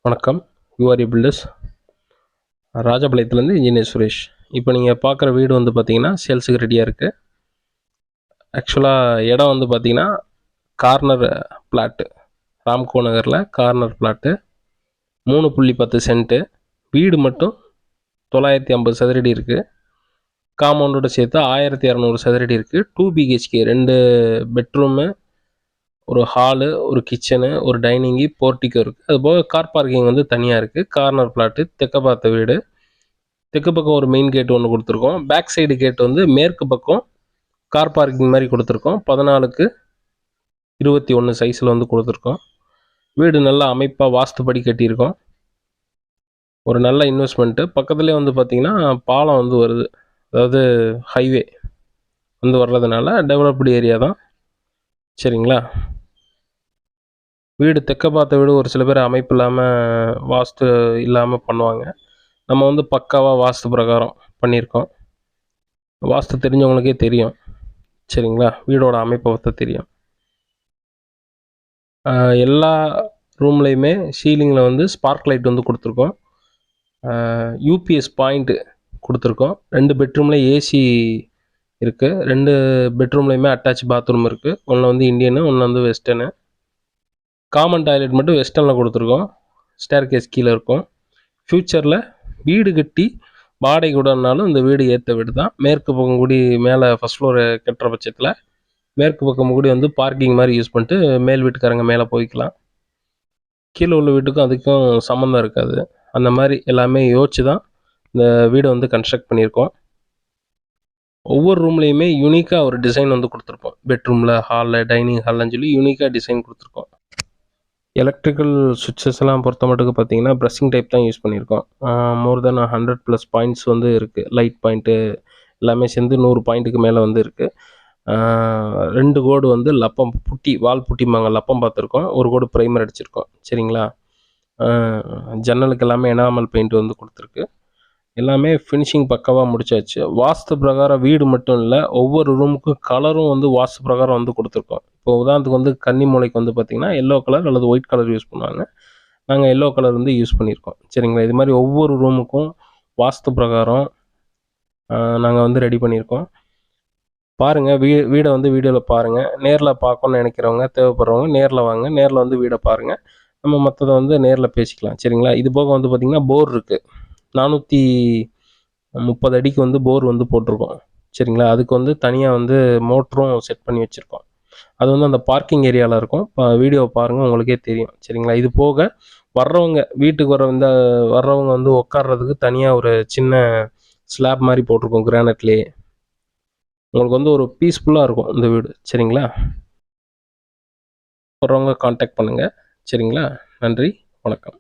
வணக்கம். யூஆர்ஏ filters ராஜபாளையத்துலேருந்து engineer Suresh. இப்போ நீங்கள் பார்க்குற வீடு வந்து பார்த்தீங்கன்னா சேல்ஸுக்கு ரெடியாக இருக்குது. ஆக்சுவலாக இடம் வந்து பார்த்தீங்கன்னா கார்னர் பிளாட்டு, ராம்கோ நகரில் கார்னர் பிளாட்டு, 3.10 சென்ட்டு. வீடு மட்டும் 950 சதுரடி இருக்குது. காம்பவுண்டோடு சேர்த்து 1200 சதுரடி இருக்குது. 2 பிஹெச்கே, 2 பெட்ரூமு, ஒரு ஹாலு, ஒரு கிச்சனு, ஒரு டைனிங்கு, போர்ட்டிக்கோ இருக்குது. அதுபோக கார் பார்க்கிங் வந்து தனியாக இருக்குது. கார்னர் பிளாட்டு, தெற்க பார்த்த வீடு. தெற்கு பக்கம் ஒரு மெயின் கேட் ஒன்று கொடுத்துருக்கோம். பேக் சைடு கேட் வந்து மேற்கு பக்கம் கார் பார்க்கிங் மாதிரி கொடுத்துருக்கோம். 14x21 சைஸில் வந்து கொடுத்துருக்கோம். வீடு நல்லா அமைப்பாக வாஸ்துப்படி கட்டியிருக்கோம். ஒரு நல்ல இன்வெஸ்ட்மெண்ட்டு. பக்கத்துலேயே வந்து பார்த்திங்கன்னா பாலம் வந்து வருது, அதாவது ஹைவே வந்து வர்றதுனால டெவலப்டு ஏரியா தான். சரிங்களா? வீடு தெற்க பார்த்த வீடு ஒரு சில பேர் அமைப்பு இல்லாமல், வாஸ்து இல்லாமல் பண்ணுவாங்க. நம்ம வந்து பக்காவாக வாஸ்து பிரகாரம் பண்ணியிருக்கோம். வாஸ்து தெரிஞ்சவங்களுக்கே தெரியும். சரிங்களா? வீடோட அமைப்பை பற்றி தெரியும். எல்லா ரூம்லேயுமே சீலிங்கில் வந்து ஸ்பார்க் லைட் வந்து கொடுத்துருக்கோம். யூபிஎஸ் பாயிண்ட்டு கொடுத்துருக்கோம். 2 பெட்ரூமில் ஏசி இருக்குது. 2 பெட்ரூம்லேயுமே அட்டாச் பாத்ரூம் இருக்குது. ஒன்று வந்து இந்தியனு, ஒன்று வந்து வெஸ்டர்னு. காமன் டாய்லெட் மட்டும் வெஸ்டர்னில் கொடுத்துருக்கோம். ஸ்டேர் கேஸ் கீழே இருக்கும். ஃப்யூச்சரில் வீடு கட்டி வாடகை கூடனாலும் இந்த வீடு ஏற்ற வீடு தான். மேற்கு பக்கம் கூடி மேலே ஃபஸ்ட் ஃப்ளோர் கட்டுற பட்சத்தில் மேற்கு பக்கம் கூடி வந்து பார்க்கிங் மாதிரி யூஸ் பண்ணிட்டு மேல் வீட்டுக்காரங்க மேலே போய்க்கலாம். கீழே உள்ள வீட்டுக்கும் அதுக்கும் சம்மந்தம் இருக்காது. அந்த மாதிரி எல்லாமே யோசிச்சு தான் இந்த வீடை வந்து கன்ஸ்ட்ரக்ட் பண்ணியிருக்கோம். ஒவ்வொரு ரூம்லேயுமே யூனிக்காக ஒரு டிசைன் வந்து கொடுத்துருப்போம். பெட்ரூமில், ஹாலில், டைனிங் ஹால்னு சொல்லி யூனிக்காக டிசைன் கொடுத்துருக்கோம். எலக்ட்ரிக்கல் சுவிட்சஸ் எல்லாம் பொறுத்த மட்டுக்கு பார்த்தீங்கன்னா ப்ரஷிங் டைப் தான் யூஸ் பண்ணியிருக்கோம். மோர் தென் 100+ பாயிண்ட்ஸ் வந்து இருக்குது. லைட் பாயிண்ட்டு எல்லாமே சேர்ந்து 100 பாயிண்ட்டுக்கு மேலே வந்து இருக்குது. 2 கோடு வந்து லப்பம் புட்டி, வால் புட்டிம்பாங்க, லப்பம் பார்த்துருக்கோம். ஒரு கோடு ப்ரைமர் அடிச்சிருக்கோம். சரிங்களா? ஜன்னலுக்கு எல்லாமே எனாமல் பெயிண்ட் வந்து கொடுத்துருக்கு. எல்லாமே ஃபினிஷிங் பக்காவாக முடிச்சாச்சு. வாஸ்து பிரகாரம் வீடு மட்டும் இல்லை, ஒவ்வொரு ரூமுக்கும் கலரும் வந்து வாஸ்து பிரகாரம் வந்து கொடுத்துருக்கோம். இப்போ உதாரணத்துக்கு வந்து கன்னி மூலைக்கு வந்து பார்த்திங்கன்னா எல்லோ கலர் அல்லது ஒயிட் கலர் யூஸ் பண்ணுவாங்க. நாங்கள் எல்லோ கலர் வந்து யூஸ் பண்ணியிருக்கோம். சரிங்களா? இது மாதிரி ஒவ்வொரு ரூமுக்கும் வாஸ்து பிரகாரம் நாங்கள் வந்து ரெடி பண்ணியிருக்கோம். பாருங்கள், வீடை வந்து வீடியோவில் பாருங்கள். நேரில் பார்க்கணுன்னு நினைக்கிறவங்க, தேவைப்படுறவங்க நேரில் வாங்க. நேரில் வந்து வீடை பாருங்கள். நம்ம மற்றதை வந்து நேரில் பேசிக்கலாம். சரிங்களா? இது போக வந்து பார்த்திங்கன்னா போர் இருக்குது. 430 அடிக்கு வந்து போர் வந்து போட்டிருக்கோம். சரிங்களா? அதுக்கு வந்து தனியாக வந்து மோட்டரும் செட் பண்ணி வச்சுருக்கோம். அது வந்து அந்த பார்க்கிங் ஏரியாவில் இருக்கும். வீடியோவை பாருங்கள், உங்களுக்கே தெரியும். சரிங்களா? இது போக வர்றவங்க, வீட்டுக்கு வர்றவங்க வந்து உட்கார்றதுக்கு தனியாக ஒரு சின்ன ஸ்லாப் மாதிரி போட்டிருக்கோம் கிரானைட்லேயே. உங்களுக்கு வந்து ஒரு பீஸ்ஃபுல்லாக இருக்கும் இந்த வீடு. சரிங்களா? வர்றவங்க கான்டாக்ட் பண்ணுங்கள். சரிங்களா? நன்றி, வணக்கம்.